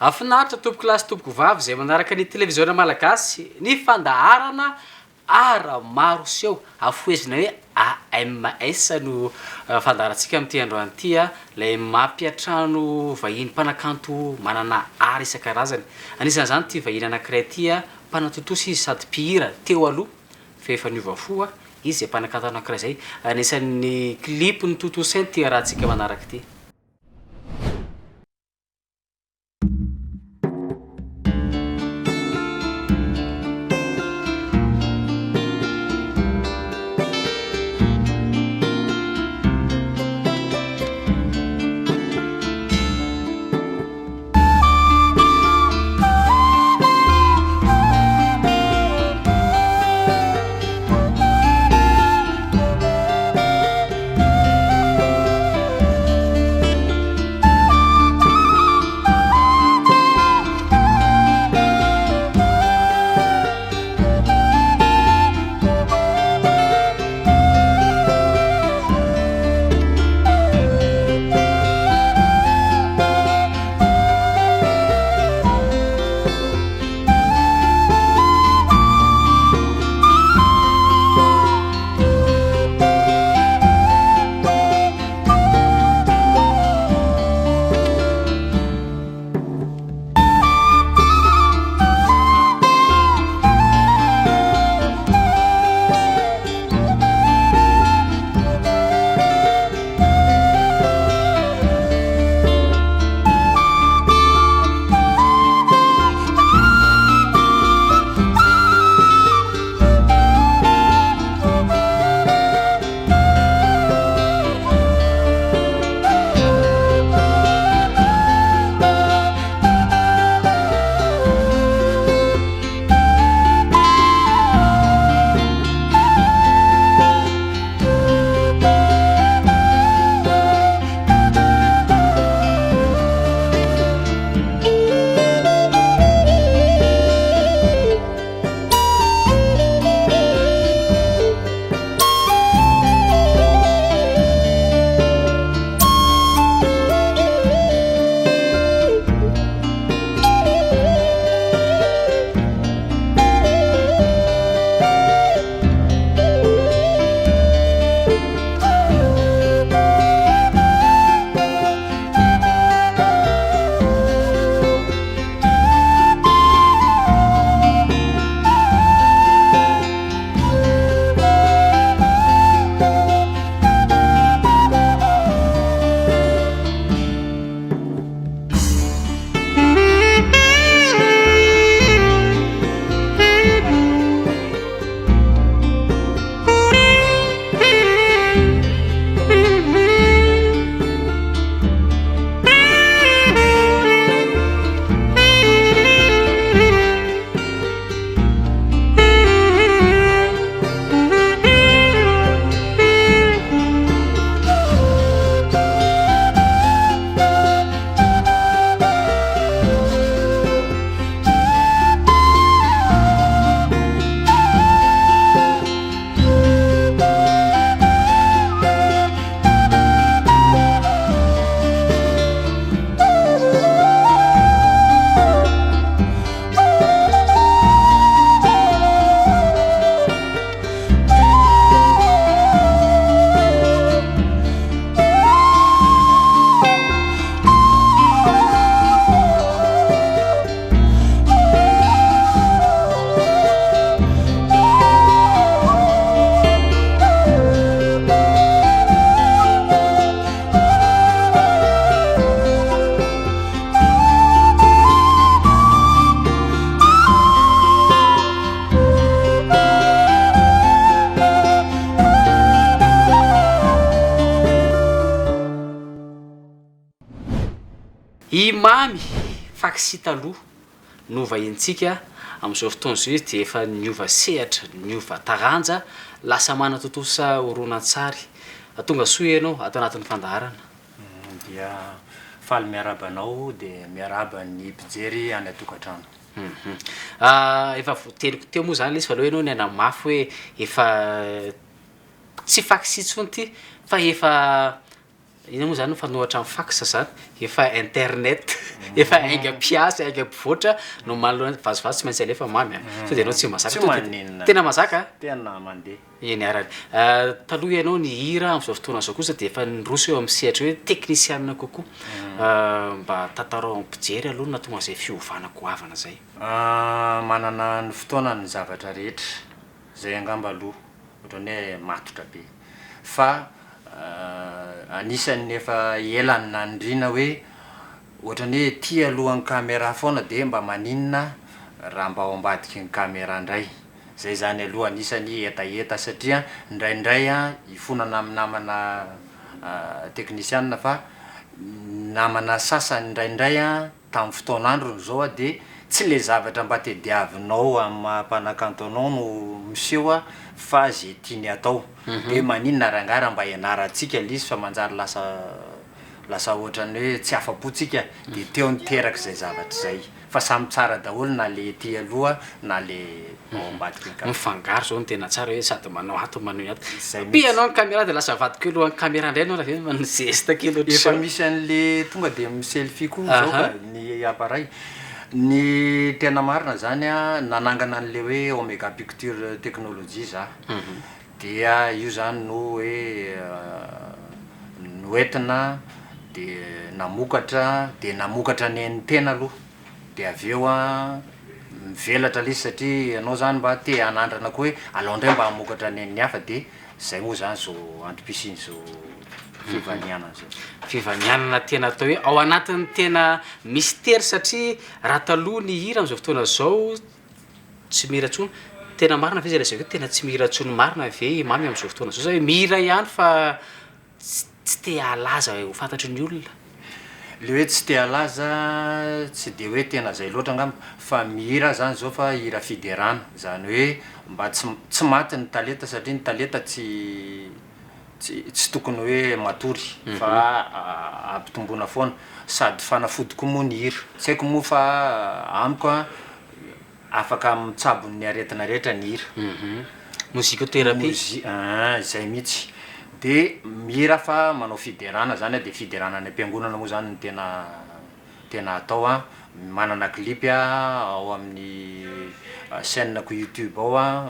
afinaritra tompoko lasy tompoko vavy zay manaraka ny télévision malagasy ny fandaharana ara maro seho afoezina hoe AMS no fandaharantsika amin'ity androany ity lay mampiatrano vahiny mpanakanto manana ara isan-karazany anisan'izany ty vahiny anankiray ty mpanatotosa izy sady mpihira teo aloha fa efa niova fo izy zay mpanakanto anankiray zay anisan'ny clip ny totosainy ty rahantsika manaraka ty. Imamy faksy taloha no vahintsika am'izao fotoana zao izy de efa niova sehatra, niova taranja, lasa mana totosa horonan-tsary. Tonga soa ianao ato anatin'ny fandaharana. Dia faly miaraba anao de miaraba ny mpijery any atokantrano. Efa voateliko teo moa zany le izy fa aloha ianao niana mafy hoe efa tsy faksy intsony ty fa efa ina moa zany fanohatra amin'ny fax zany efa internet. efa aingam-piasa aingam-pivoatra no manolona vazovazo tsy maintsy alefa mamy a so de anao tsy Tsy mazaka maninona. tena mazaka Tena mandeha. eny arany taloha ianao ny hira am'izao fotoana zao kosa de efa nyroso eo amin'ny sehatra hoe teknisianina kokoa mba tantarao ampijery aloha na tonga zay fiovana goavana zay Manana ny fotoana ny zavatra rehetra zay angamba aloha ohatrany hoe matotra be fa anisany efa elany nandrina hoe ohatrany hoe ty alohan'ny caméra foana de mba maninona raha mba ao ambadiky ny caméra indray zay zany aloha anisany etaeta satria indraindray a ifonana amin'ny namana teknisianina fa namana sasany indraindray a tamin'ny fotoan'androny zao a de tsy le zavatra mba tediavinao amin'ny mampanakanto anao no miseho a fa zay tiany atao de maninona rangara mba ianarantsika lizy fa manjary lasa ohatrany hoe tsy afapotsika de teo niteraka zay zavatra zay fa samy tsara daholo na le ty aloha na le ao ambadiky ny mifangaro zao ny tena tsara hoe sady manao ato manao ato pi anao ny caméra de lasa vadiko alohan'ny caméra indray anao raha manao geste kely efa misy an'le tonga de miselfie koa zao ka ny appareil ny tena marina zany a nanangana an'le hoe omega picture technologie za dia io zany no hoe noentina de namokatra ny an'ny tena aloha de aveo a mivelatra le satria ianao zany mba te anandrana koa hoe alao indray mba hamokatra ny an'ny hafa de zay moa zany zao antom-pisiny zao fivanianana zao fivanianana tena atao hoe ao anatin'ny tena mystère satria raha taloha ny hira am'izao fotoana zao tsy mihira-tsony tena marina fa izy resaka hoe tena tsy mihira-tsony marina ve mamy am'izao fotoana zao hoe mihira ihany fa tsy te halaza ho fantatry ny olona le hoe tsy te halaza tsy de hoe tena zay loatra angamba fa mihira zany zao fa hira fiderana zany hoe mba tsy maty ny talenta satria ny talenta tsy tokony hoe matory fa ampitombona foana sady fanafody koa moa ny hira tsy haiko moa fa amiko a afaka mitsabon'ny aretina rehetra ny hira musicotherapie zay mihitsy de mihira fa manao fiderana zany a de fiderana ny ampiangonana moa zany ny tena atao a manana clipy a ao amin'ny chaîne-ko YouTube ao a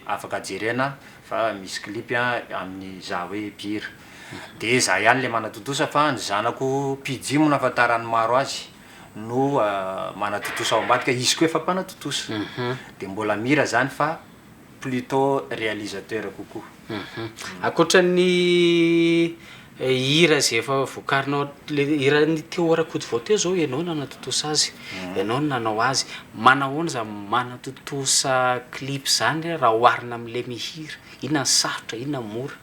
afaka jerena fa misy clipy a amin'ny za hoe mpihira de za ihany le manatotosa fa ny zanako pijimo nahafantarany maro azy no manatotosa ao ambadika izy koa efa mpanatotosa de mbola mihira zany fa plutôt réalisateur kokoa akoatran'ny hira zay efa vokarinao le hira ny teo arakody vao teo zao ianao nanatotosa azy ianao no nanao azy manahoana za manatotosa clip zany raha oharina am'le mihira inona ny sarotra inona ny mora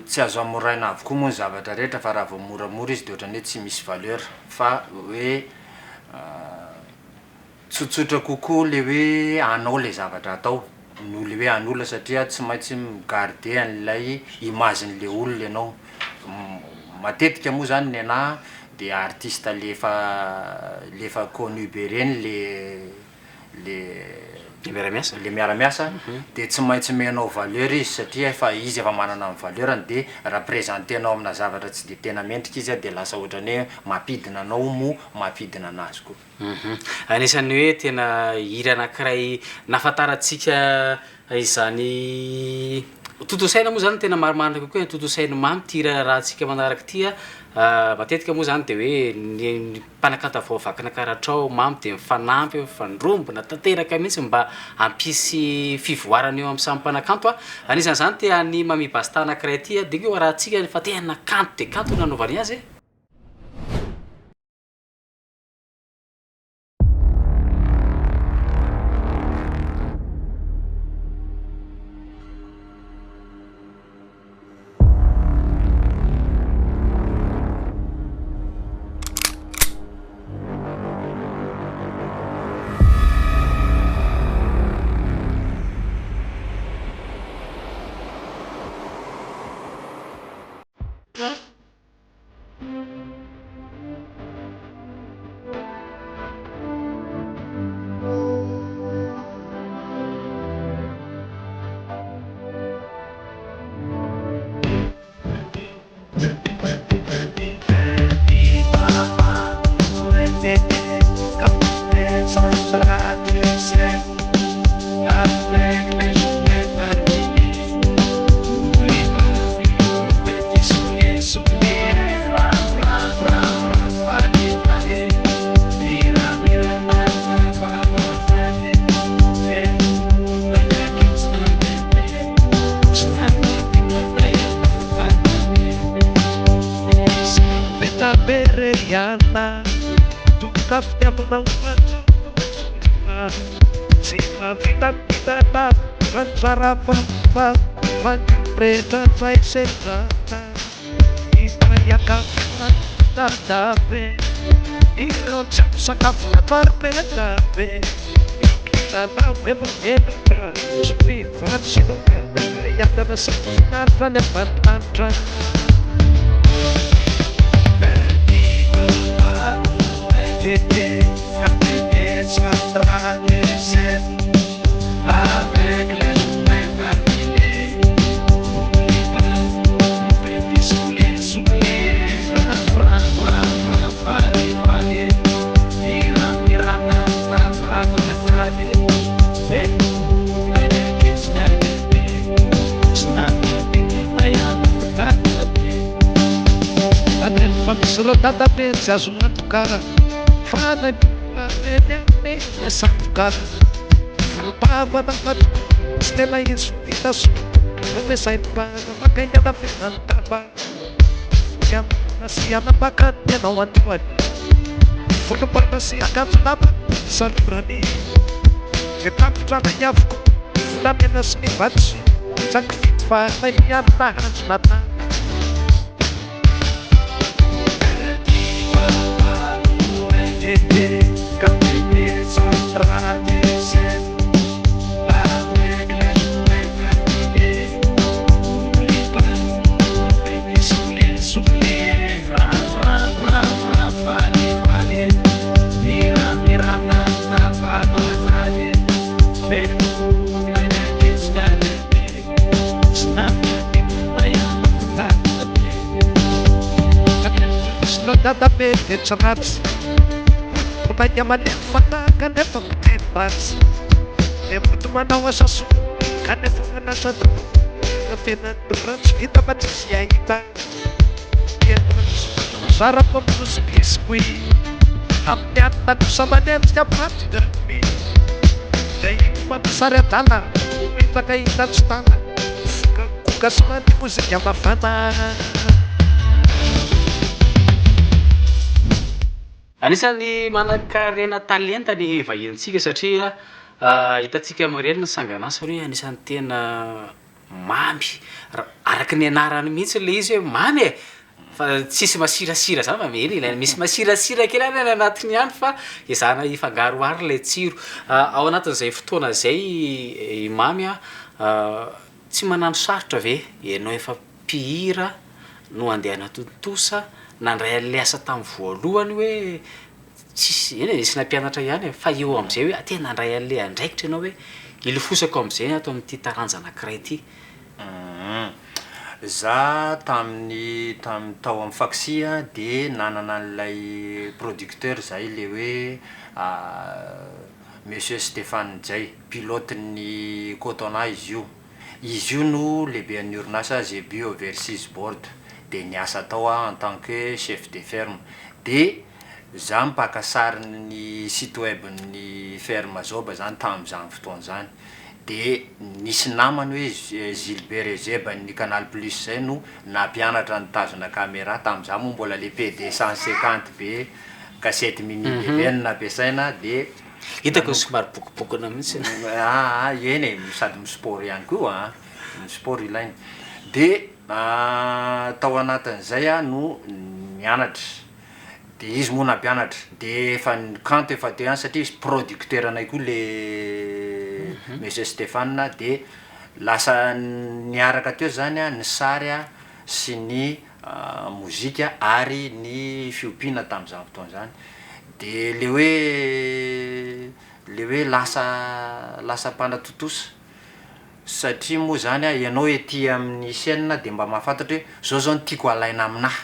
tsy azo amoraina avokoa moa ny zavatra rehetra fa raha vao moramora izy de ohatrany hoe tsy misy valeur fa hoe tsotsotra kokoa le hoe anao le zavatra atao no le hoe an'olona satria tsy maintsy migarde an'ilay imazin'le olona ianao matetika moa zany ny anahy de artiste lefa connu be reny le miara-miasa de tsy maintsy menao valeur izy satria efa izy efa manana ny valeurany de représentenao amina zavatra tsy de tena mendrika izy a de lasa ohatrany hoe mampidina anao mo mampidina anazy koa anisan'ny hoe tena hira anankiray nafantarantsika izany totosaina moa zany tena marimarina kokoa totosaina mamy ty raha antsika manaraka ty a matetika moa zany de hoe ny mpanakanto vao vakina karatrao mamy de mifanampy mifandrombona tanteraka mihitsy mba hampisy fivoarana eo amin'ny samy mpanakanto a anisan'izany te any mamibasta anankiray ty a de hoe raha antsika fa tena kanto de kanto nanaovany azy Yana tukafyamunau Sima vida Rantarapa Preta vai sentar Ipanhaka Nadabe Ilo sakafuna parpetabe Taba webo entra Supi fatsino Yata basa Natra nepan natra Solo tanta pensa sulla tua cara Fada e essa cara Faltava da parte Stella in subita su Come sai paga Ma che da finanta ba Sia na bacana não atua Fogo para se acabava Sabrani Que tanto trabalhava Da menos me bate Sacrifica vai me amar na Nada bem, chamados Vai chamar de fata, caneta, tempas É muito manão, essa sua Caneta, caneta, caneta Transfita, baticienta Sara, vamos, biscuit A piata do sabanete, a parte de mim Tem uma saretana Muita caída de stana Cucasma de música, uma fana Anisan'ny manan-karena talenta ny vahinintsika satria hitantsika amin'ireny ny sanganasa hoe anisan'ny tena mamy araka ny anarany mihitsy le izy hoe mamy e fa tsisy masirasira zany fa meny ilaina misy masirasira kely any any anatiny ihany fa izana hifangaroary le tsiro ao anatin'izay fotoana zay mamy tsy manano sarotra ve ianao efa mpihira no andeha anatontosa nandray an'le asa tamin'ny voalohany hoe tsisy eny nisy nampianatra ihany fa eo am'izay hoe tena nandray an'le andraikitra ianao hoe ilofosako am'izay ato amin'ity taranja anankiray ity za tamin'ny tao amin'ny faxia de nanana an'ilay producteur zay le hoe monsieur Stéphane Jay pilote ny cotona izy io no lehibe an'ny orinasa Zebio Overseas Board de niasa tao en tant que chef de ferme de za mipaka sary ny site web ny ferme Zoba zany tamin'izany fotoana zany de nisy namany hoe Gilbert Ezeba ny Canal Plus zay no nampianatra nitazona caméra tamin'izany moa mbola le PD 150 be cassette mini be nampiasaina de hitako somary bokobokona mihitsy eny e sady misport ihany koa misport ilaina de tao anatin'izay no mianatra de izy moa nampianatra de efa kanto efa teo ihany satria izy producteur anay koa le monsieur Stéphane de lasa niaraka teo zany ny sary sy ny mozika ary ny fiompiana tamin'izany fotoana zany de le hoe lasa mpanatotosa satria moa zany ianao ety amin'ny chaîne de mba mahafantatra hoe zao ny tiako alaina aminahy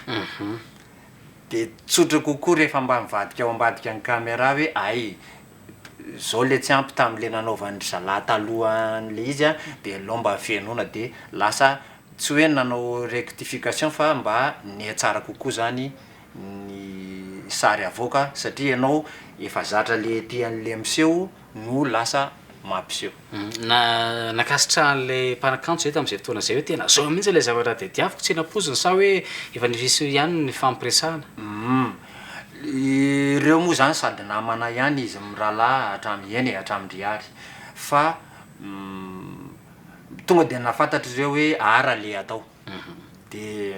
de tsotra kokoa rehefa mba mivadika ao ambadika ny caméra hoe ay zao le tsy ampy tam'le nanaovan'ny zala talohan'le izy de lao mba fianona de lasa tsy hoe nanao rectification fa mba ny tsara kokoa zany ny sary avoaka satria ianao efa zatra le tian'le miseho no lasa mampiseho nakasitraha an'le mpanakanto zay tamin'izay fotoana zay hoe tena zao mihitsy le zavatra de diaviko tsy napoziny sa hoe efa nisy ihany ny fampiresahana ireo moa zany sady namana ihany izy mirahalahy hatramy hatramindriary fa tonga de nafantatry ireo hoe ara le atao de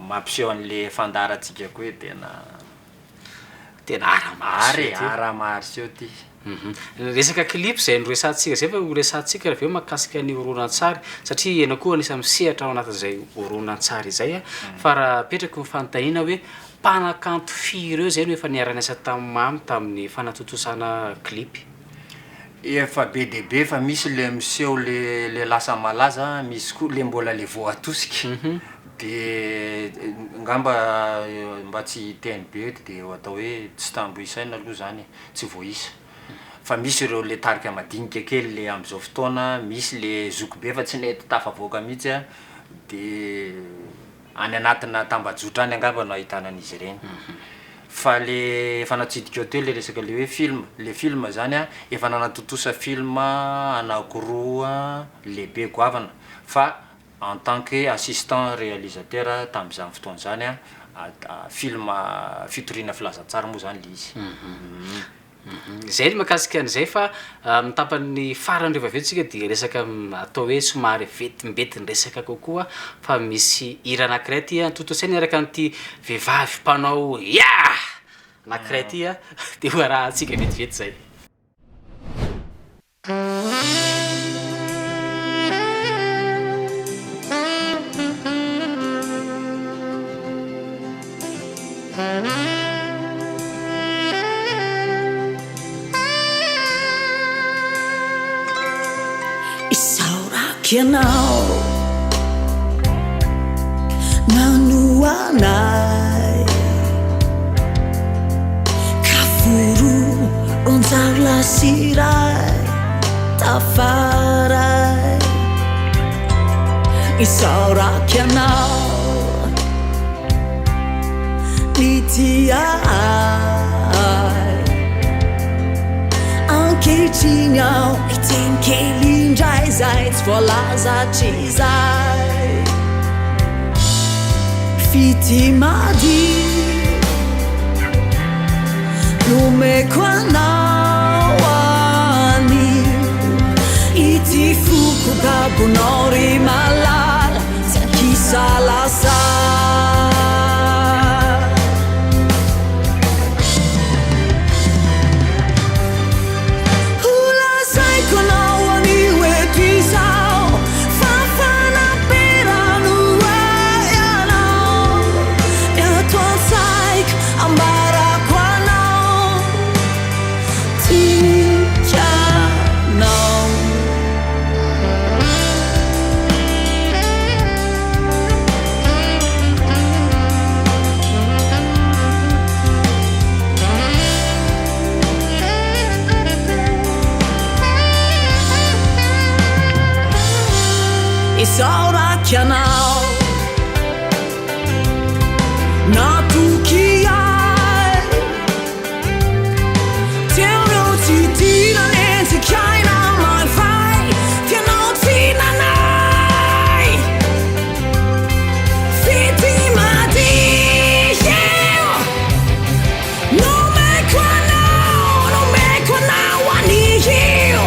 mampiseho an'le fandaratsika koa hoe tena ara marseo ty resaka clip zay noresantsika zay fa horesantsika raha veo mahakasika ny horonan-tsary satria ianao koa anisany misehatra ao anatin'izay horonan-tsary zay a fa raha petraky nyfantahina hoe mpanakanto firy eo zay no efa niarana asa tam'mamy tamin'ny fanatotosana clip efa be deaibe fa misy le miseho le lasa malaza misy koa le mbola le vo atosiky de ngamba mba tsy teny be de atao hoe tsy tambo isaina aloha zany tsy voisa fa misy ireo le tarika madinika kely le am'izao fotoana misy le zoko be fa tsy nety tafavoaka mihitsy a de any anatina tambajotra any angamba no ahitana an'izy ireny fa le efa natsidika eo teo le resaka le hoe le film zany a efa nanatotosa film anakoroa lehibe goavana fa en tant que assistant réalisateur tam'izany fotoana zany a film fitoriana filazantsara moa zany le izy zay ny mahakasika an'izay fa mitapan'ny farany rehefa avetsika de resaka atao hoe somary vetimbety ny resaka kokoa fa misy hira anankiray ty a totosaina iaraka an'ity vehivavy mpanao anankiray ty a de ho arahantsika vetivety zay Ianao nanoanay kafuru ontsary lasiray tafaray isaoraky anao nitiay ankehitriny ao iteny kely indray zay tsy voalazatry zay fitimady nomeko anao anio ity foko gabonao ry malala tsy ankisalasa isaoraky anao natokiay teonao tsy tinanentsikaina mafay tianao tsy nanay fitimady nomeko anao anio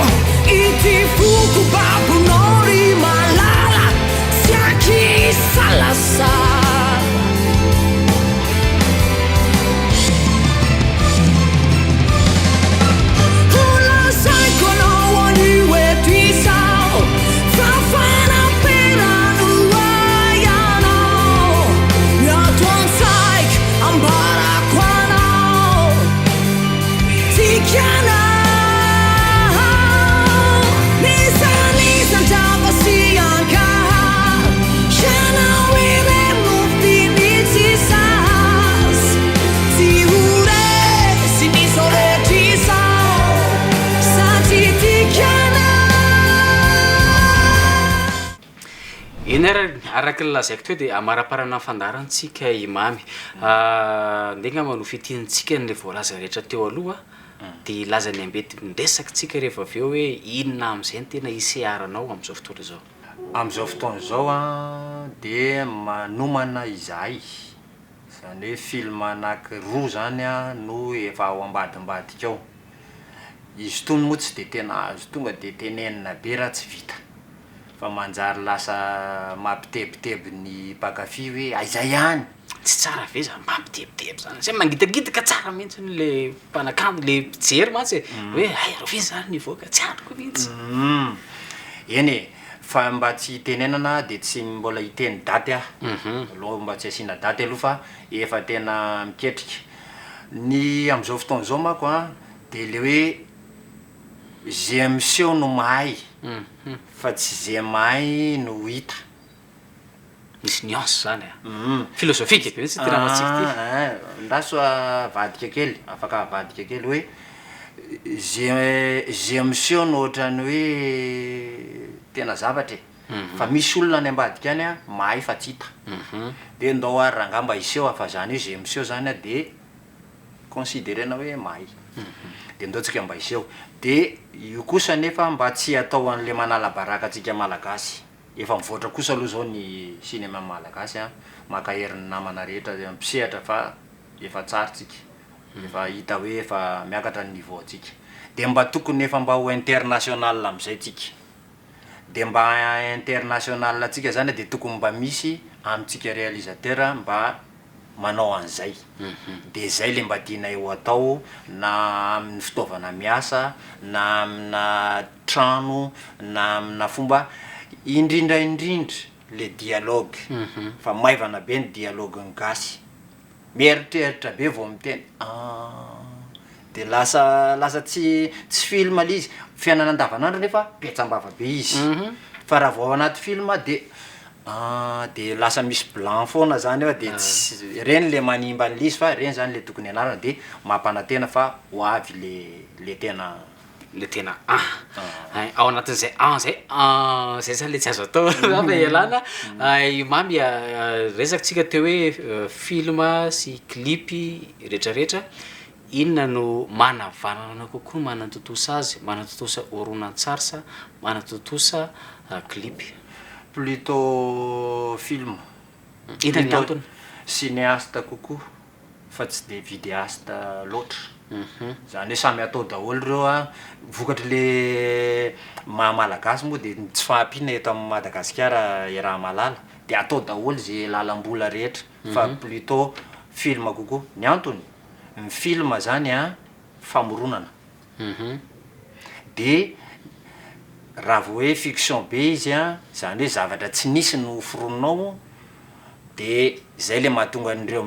ity foko babonao ry malala salasa holasaiko anao anio etuisao fafana perano aianao miato ansaiko ambarako anao tikianao nisanisandrabasianka eny araky ny lazaiko to de amaraparana fandarantsika imamy ndegna mano fitiantsika n'le voalaza rehetra teo aloha de lazany ambety mindresaky tsika rehefa aveo hoe inona am'izay ny tena iseharanao am'izao fotoana zao am'izao fotoana zao a de manomana izahay zany hoe film anakiroa zany a no efa ao ambadimbadika ao izy tony moa tsy de tena azo tonga de tenenina be raha tsy vita fa manjary lasa mampitebiteby ny mpakafy hoe aiza ihany tsy tsara ve zany mampitebiteby zany zay mangitagitaka tsara mihitsy le mpanakanto le mpijery mantsy hoe ay ro ve zany nivoaka tsy androko mihitsy eny e fa mba tsy tenenana de tsy mbola hiteny daty aloha mba tsy asiana daty aloha fa efa tena miketrika ny am'izao fotoana zao mako a de le hoe zay miseho no mahay fa tsy zay mahay no hita misy nuance zany filosofika be tsy tena matsika ty ndaso avadika kely afaka avadika kely hoe zay miseho no ohatrany hoe tena zavatra fa misy olona any ambadika any a mahay fa tsy hita de ndao ary rangamba iseho fa zany hoe zay miseho zany a de considérena hoe mahay de ndaotsika mba iseho de io kosa nefa mba tsy atao an'le manala baraka atsika malagasy efa mivoatra kosa aloha zao ny cinéma malagasy a maka herin'ny namana rehetra mpisehatra fa efa tsara tsika efa hita hoe efa miakatra ny niveau atsika de mba tokony efa mba ho international am'izay tsika de mba international atsika zany de tokony mba misy amitsika réalisateur mba manao an'izay de zay le mba tiana eo atao na amin'ny fitaovana miasa na amina trano na amina fomba indrindra le dialogue fa maivana be ny dialogue ny gasy mieritreritra be vao miteny de lasa tsy film le izy fiainana andavanandro nefa petsambava be izy fa raha vao anaty film de lasa misy blanc foana zany eo de tsy reny le manimba an'le izy fa reny zany le tokony anarana de mampanantena fa ho avy le tena ao anatin'izay zay zany le tsy azo atao afa ialana io mamy resakytsika teo hoe film sy clipy rehetrarehetra inona no manavanana kokoa manatotosa azy manatotosa horonan-tsary sa manatotosa clipy plutôt film ina ny antony cinéaste kokoa fa tsy de vidéaste loatra zany hoe samy atao daholo reo a vokatry le malagasy moa de tsy fahampiana eto amin'ny Madagasikara raha malala de atao daholo zay lalam-bola rehetra fa plutôt film kokoa ny antony ny film zany a famoronana de raha vao hoe fiction be izy a zany hoe zavatra tsy nisy no forononao de zay le mahatonga an'ireo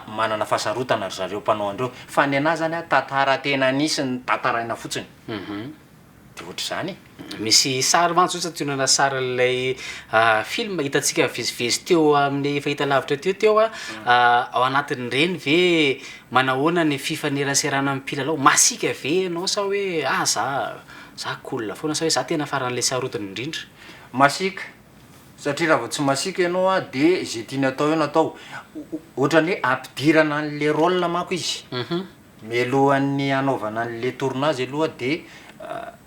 manana fahasarotana ry zareo mpanao andreo fa ny anazy zany a tantara tena nisy ny tantaraina fotsiny de ohatry zany misy sary mantsotra tionana sary lay film hitatsika vizivizy teo amin'ny fahita lavitra teo ao anatin' reny ve manahoana ny fifaneraserana amin'ny mpilalao masika ve anao sa hoe za kolona foana sa hoe za tena faran'le sarotiny indrindra masika satria raha vao tsy masika ianao a de zay tiany atao eo natao ohatrany hoe ampidirana an'le rôle mako izy mialohan'ny anaovana an'le tournage aloha de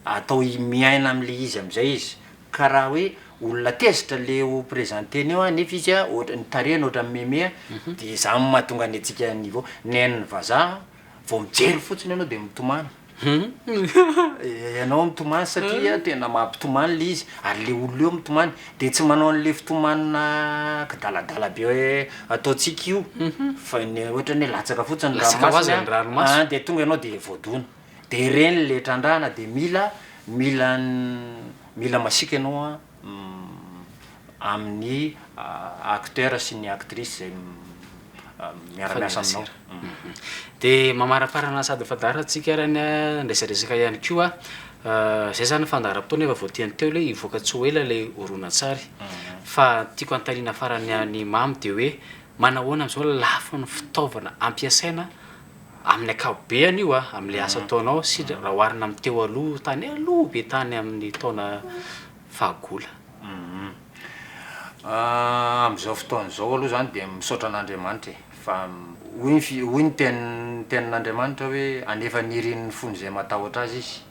atao miaina am'le izy am'izay izy ka raha hoe olona tezitra le ho présenteny eo a nefa izy a ohatra ny tarehiny ohatra mimeme de za mahatonga ny atsika niveau nen'ny vazaha vao mijery fotsiny ianao de mitomany ianao mitomany satria tena mampitomany le izy ary le olona eo mitomany de tsy manao an'le fitomanina kadaladala be hoe ataotsika io fa ny ohatrany hoe latsaka fotsiny ranomasina de tonga ianao de voadona de reny le trandrahana de mila masika ianao a amin'ny acteur sy ny actrice zay miara-miasa aminao de mamaraparana sady fandaratsika rany nresaresaka ihany koa zay zany fandaram-potoana efa voatiany teo le ivoaka tsy ho ela le horonan-tsary fa tiako antalina farany any mamy de hoe manahoana am'izao lafa ny fitaovana ampiasaina amin'ny akapobeany io am'le asa ataonao sy raha oharina amin'ny teo aloha tany aloha be tany amin'ny taona fahagola am'izao fotoana zao aloha zany de misaotra an'Andriamanitra fa hoy ny tenin'Andriamanitra hoe anefa nirin'ny fony zay matahotra azy izy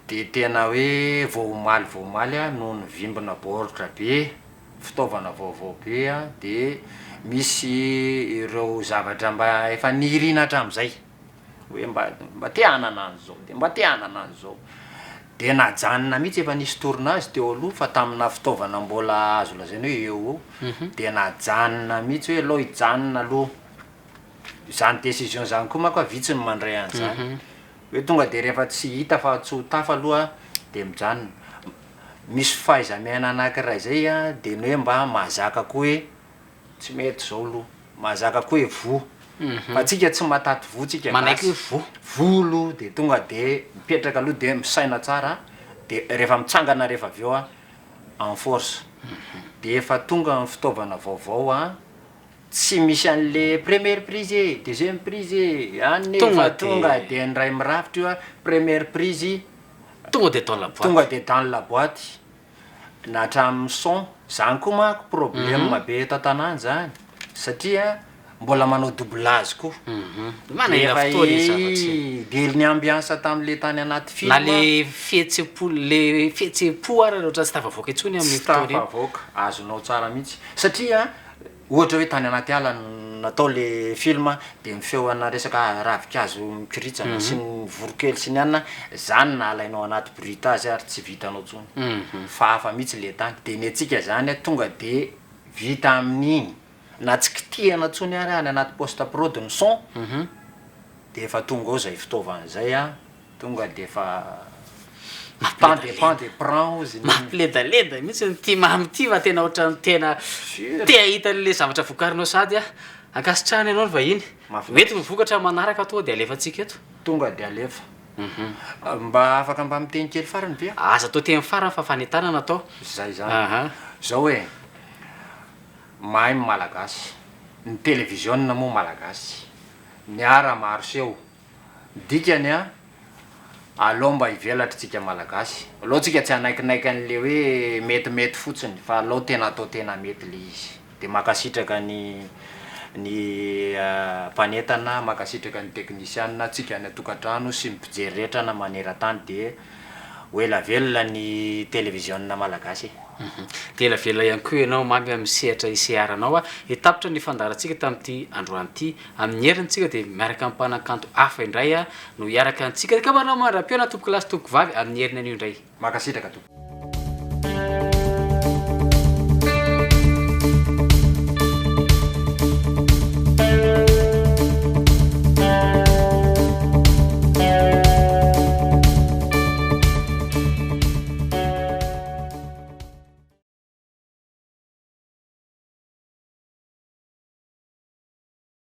de tena hoe vao omaly a noho ny vimbina baoritra be fitaovana vaovao be a de misy ireo zavatra mba efa nirina hatramin'izay hoe mba teanana any zao de mba teanana any zao de najanona mihitsy efa nisy tournazy teo aloha fa tamina fitaovana mbola azo lazainy hoe eo de najanona mihitsy hoe aloha hijanona aloha zany décision zany koa manko vitsy ny mandray an'izany hoe tonga de rehefa tsy hita fa tsy ho tafa aloha de mijanona misy fahaiza-miaina anankiray zay a de ny hoe mba mahazaka koa hoe tsy mety zao aloha mahazaka koa hoe vo fa tsika tsy mataty vo tsika manaiky hoe volo de tonga de mipetraka aloha de misaina tsara de rehefa mitsangana rehefa avy eo a en force de efa tonga ny fitaovana vaovao a tsy misy an'le première prise deuxième prise anefa tonga de ny ray mirafitra io a première prise tonga de dans la boîte tonga de dans la boîte na hatramin'ny son zany koa manko problème be tantanany zany satria mbola manao doublage koa manana fotoana izy zavatsy de ny ambiance tam'le tany anaty film na le fihetsepo ara ohatran tsy tafavoaka itsony amin'ny fotoana tafavoaka azonao tsara mihitsy satria ohatra hoe tany anaty ala natao le film de mifeoana resaka ravikazo mikiritsana sy ny vorokely sy ny anina zany na alainao anaty bruitage ary tsy vitanao tsony fa hafa mihitsy le tany de ny atsika zany tonga de vita amin'iny na tsy kitihana tsony ary any anaty poste prod ny son de efa tonga ao zay fitaovana zay a tonga de efa dépend de prend ozy mampiledaleda mihitsy ny ty mamity fa tena ohatrany tena tea hitan'le zavatra vokarinao sady a ankasitrahany ianao ny vahiny mety mivokatra manaraka atao de alefantsika eto tonga de alefa mba afaka mba miteny kely farany be aza atao teny farany fa fanentanana atao zay zany zao hoe mahay my malagasy ny télévision moa malagasy ny ara maro seho dikany a aloha mba hivelatrytsika malagasy aloha tsika tsy anaikinaiky an'le hoe metimety fotsiny fa aloha tena atao tena mety le izy de makasitraka ny mpanentana makasitraka ny technicienne tsika ny atokantrano sy mipijery rehetra na maneran-tany de hoela velona ny télévision malagasy de ela velona ihany koa ianao mamy amin'ny sehatra iseharanao a hitapitra ny fandarantsika tamin'ity androany ity amin'ny herintsika de miaraka amin'ny mpanakanto hafa indray a no hiaraka antsika ka manao mandram-piona tompo kilasy tompo vavy amin'ny heriny an'io indray makasitraka tompo